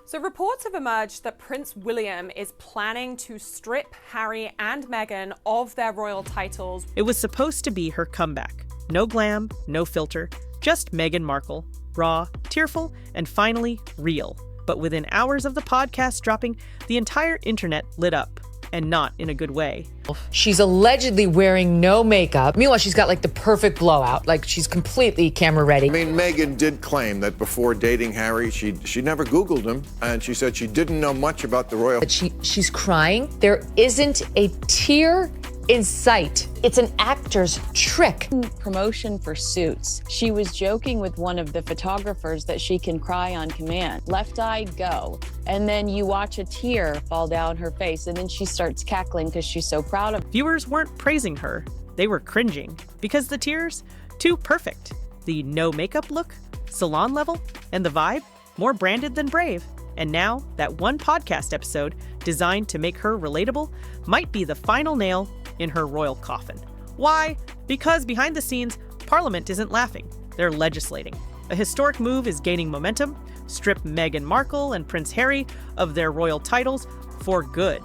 So reports have emerged that Prince William is planning to strip Harry and Meghan of their royal titles. It was supposed to be her comeback. No glam, no filter, just Meghan Markle, raw, tearful, and finally real. But within hours of the podcast dropping, the entire internet lit up, and not in a good way. She's allegedly wearing no makeup. Meanwhile, she's got like the perfect blowout. Like she's completely camera ready. I mean, Meghan did claim that before dating Harry, she never Googled him, and she said she didn't know much about the royal. But she's crying. There isn't a tear in sight. It's an actor's trick. Promotion for Suits. She was joking with one of the photographers that she can cry on command. Left eye, go. And then you watch a tear fall down her face, and then she starts cackling because she's so proud of it. Viewers weren't praising her. They were cringing because the tears, too perfect. The no makeup look, salon level, and the vibe, more branded than brave. And now, that one podcast episode designed to make her relatable might be the final nail in her royal coffin. Why? Because behind the scenes, Parliament isn't laughing. They're legislating. A historic move is gaining momentum. Strip Meghan Markle and Prince Harry of their royal titles for good.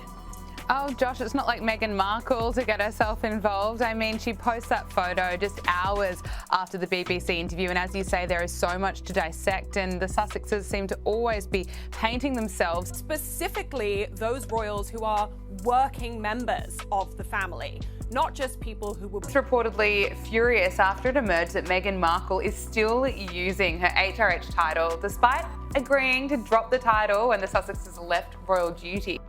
Oh, Josh, it's not like Meghan Markle to get herself involved. I mean, she posts that photo just hours after the BBC interview, and as you say, there is so much to dissect, and the Sussexes seem to always be painting themselves. Specifically, those royals who are working members of the family, not just people who were Reportedly furious after it emerged that Meghan Markle is still using her HRH title, despite agreeing to drop the title when the Sussexes left royal duty.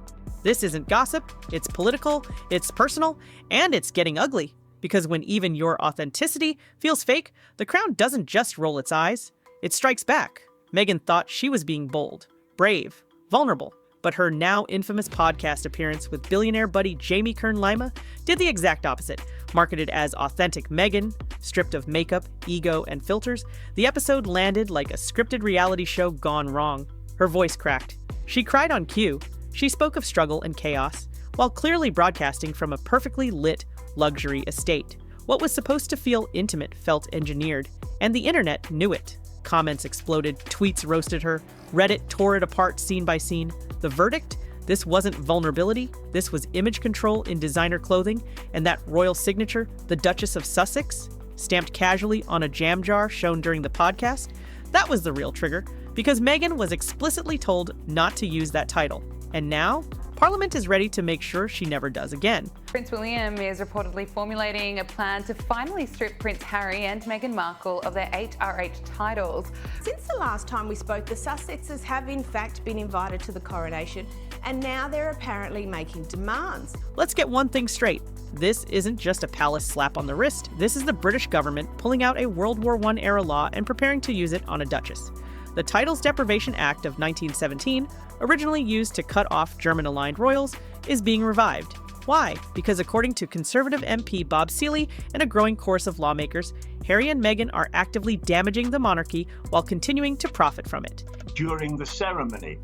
This isn't gossip, it's political, it's personal, and it's getting ugly. Because when even your authenticity feels fake, the crown doesn't just roll its eyes, it strikes back. Meghan thought she was being bold, brave, vulnerable, but her now infamous podcast appearance with billionaire buddy Jamie Kern-Lima did the exact opposite. Marketed as authentic Meghan, stripped of makeup, ego, and filters, the episode landed like a scripted reality show gone wrong. Her voice cracked. She cried on cue. She spoke of struggle and chaos, while clearly broadcasting from a perfectly lit luxury estate. What was supposed to feel intimate felt engineered, and the internet knew it. Comments exploded, tweets roasted her, Reddit tore it apart scene by scene. The verdict? This wasn't vulnerability, this was image control in designer clothing, and that royal signature, the Duchess of Sussex, stamped casually on a jam jar shown during the podcast, that was the real trigger, because Meghan was explicitly told not to use that title. And now, Parliament is ready to make sure she never does again. Prince William is reportedly formulating a plan to finally strip Prince Harry and Meghan Markle of their HRH titles. Since the last time we spoke, the Sussexes have in fact been invited to the Coronation, and now they're apparently making demands. Let's get one thing straight. This isn't just a palace slap on the wrist. This is the British government pulling out a World War I era law and preparing to use it on a Duchess. The Titles Deprivation Act of 1917, originally used to cut off German-aligned royals, is being revived. Why? Because according to Conservative MP Bob Seeley and a growing chorus of lawmakers, Harry and Meghan are actively damaging the monarchy while continuing to profit from it. During the ceremony,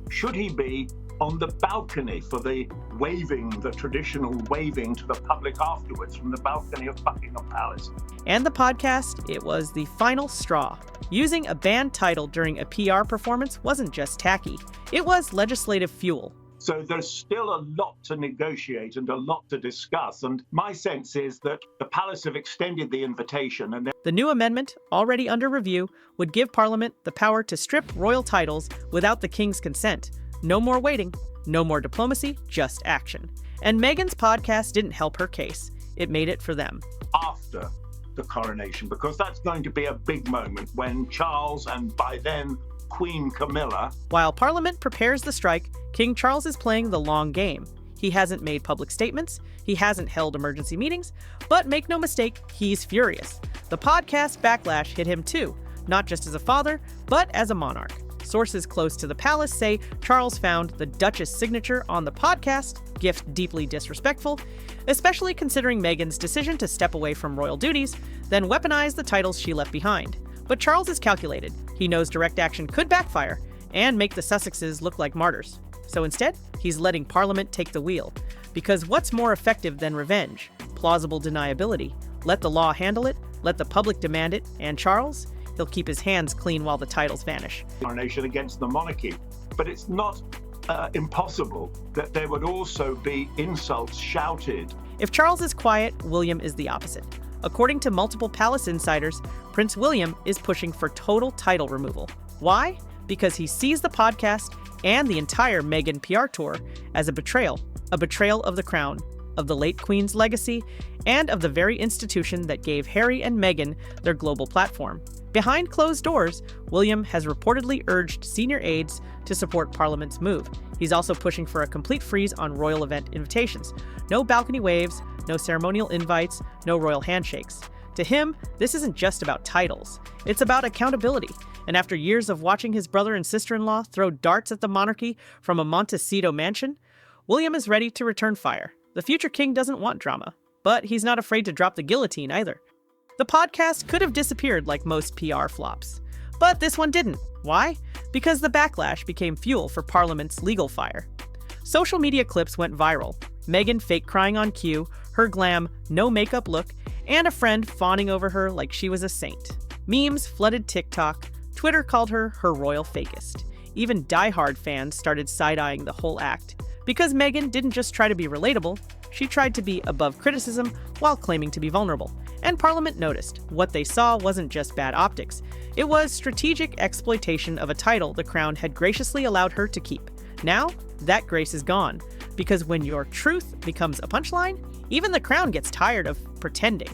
should he be on the balcony for the waving, the traditional waving to the public afterwards from the balcony of Buckingham Palace? And the podcast, it was the final straw. Using a banned title during a PR performance wasn't just tacky, it was legislative fuel. So there's still a lot to negotiate and a lot to discuss. And my sense is that the palace have extended the invitation. And the new amendment, already under review, would give Parliament the power to strip royal titles without the King's consent. No more waiting, no more diplomacy, just action. And Meghan's podcast didn't help her case. It made it for them. After the coronation, because that's going to be a big moment when Charles and by then Queen Camilla. While Parliament prepares the strike, King Charles is playing the long game. He hasn't made public statements, he hasn't held emergency meetings, but make no mistake, he's furious. The podcast backlash hit him too, not just as a father, but as a monarch. Sources close to the palace say Charles found the Duchess signature on the podcast gift deeply disrespectful, especially considering Meghan's decision to step away from royal duties, then weaponize the titles she left behind. But Charles is calculated. He knows direct action could backfire and make the Sussexes look like martyrs. So instead, he's letting Parliament take the wheel. Because what's more effective than revenge? Plausible deniability. Let the law handle it, let the public demand it, and Charles? He'll keep his hands clean while the titles vanish. Coronation against the monarchy. But it's not impossible that there would also be insults shouted. If Charles is quiet, William is the opposite. According to multiple palace insiders, Prince William is pushing for total title removal. Why? Because he sees the podcast and the entire Meghan PR tour as a betrayal of the crown, of the late Queen's legacy, and of the very institution that gave Harry and Meghan their global platform. Behind closed doors, William has reportedly urged senior aides to support Parliament's move. He's also pushing for a complete freeze on royal event invitations. No balcony waves, no ceremonial invites, no royal handshakes. To him, this isn't just about titles. It's about accountability. And after years of watching his brother and sister-in-law throw darts at the monarchy from a Montecito mansion, William is ready to return fire. The future king doesn't want drama, but he's not afraid to drop the guillotine either. The podcast could have disappeared like most PR flops. But this one didn't. Why? Because the backlash became fuel for Parliament's legal fire. Social media clips went viral. Meghan fake crying on cue, her glam, no makeup look, and a friend fawning over her like she was a saint. Memes flooded TikTok. Twitter called her royal fakist. Even diehard fans started side-eyeing the whole act. Because Meghan didn't just try to be relatable, she tried to be above criticism while claiming to be vulnerable. And Parliament noticed. What they saw wasn't just bad optics. It was strategic exploitation of a title the crown had graciously allowed her to keep. Now, that grace is gone. Because when your truth becomes a punchline, even the crown gets tired of pretending.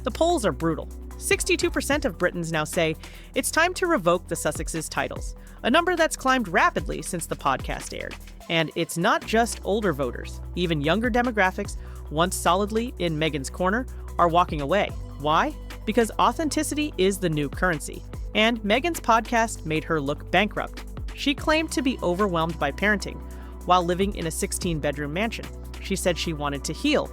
The polls are brutal. 62% of Britons now say it's time to revoke the Sussexes' titles, a number that's climbed rapidly since the podcast aired. And it's not just older voters. Even younger demographics, once solidly in Meghan's corner, are walking away. Why? Because authenticity is the new currency. And Meghan's podcast made her look bankrupt. She claimed to be overwhelmed by parenting while living in a 16-bedroom mansion. She said she wanted to heal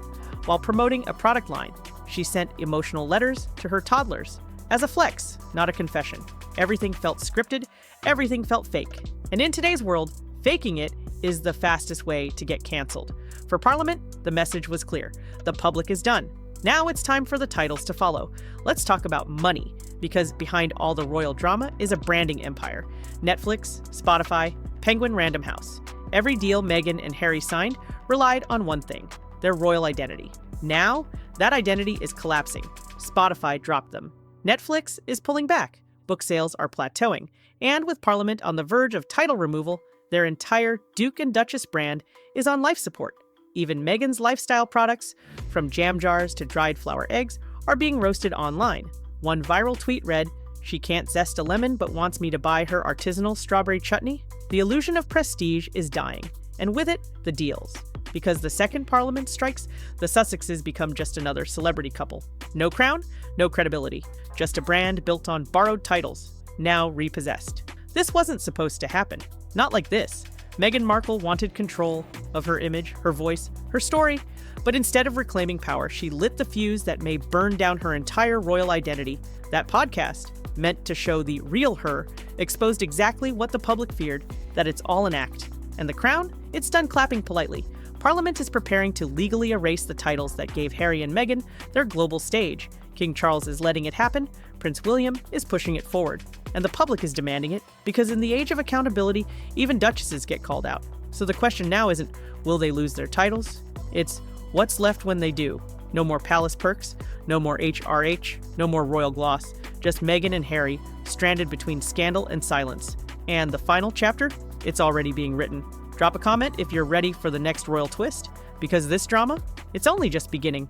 while promoting a product line. She sent emotional letters to her toddlers as a flex, not a confession. Everything felt scripted, everything felt fake. And in today's world, faking it is the fastest way to get canceled. For Parliament, the message was clear. The public is done. Now it's time for the titles to follow. Let's talk about money, because behind all the royal drama is a branding empire. Netflix, Spotify, Penguin Random House. Every deal Meghan and Harry signed relied on one thing, their royal identity. Now, that identity is collapsing. Spotify dropped them. Netflix is pulling back. Book sales are plateauing. And with Parliament on the verge of title removal, their entire Duke and Duchess brand is on life support. Even Meghan's lifestyle products, from jam jars to dried flour eggs, are being roasted online. One viral tweet read, "She can't zest a lemon but wants me to buy her artisanal strawberry chutney." The illusion of prestige is dying, and with it, the deals. Because the second Parliament strikes, the Sussexes become just another celebrity couple. No crown, no credibility. Just a brand built on borrowed titles, now repossessed. This wasn't supposed to happen. Not like this. Meghan Markle wanted control of her image, her voice, her story, but instead of reclaiming power, she lit the fuse that may burn down her entire royal identity. That podcast, meant to show the real her, exposed exactly what the public feared, that it's all an act. And the crown? It's done clapping politely. Parliament is preparing to legally erase the titles that gave Harry and Meghan their global stage. King Charles is letting it happen, Prince William is pushing it forward. And the public is demanding it, because in the age of accountability, even duchesses get called out. So the question now isn't, will they lose their titles? It's, what's left when they do? No more palace perks, no more HRH, no more royal gloss, just Meghan and Harry, stranded between scandal and silence. And the final chapter? It's already being written. Drop a comment if you're ready for the next royal twist, because this drama, it's only just beginning.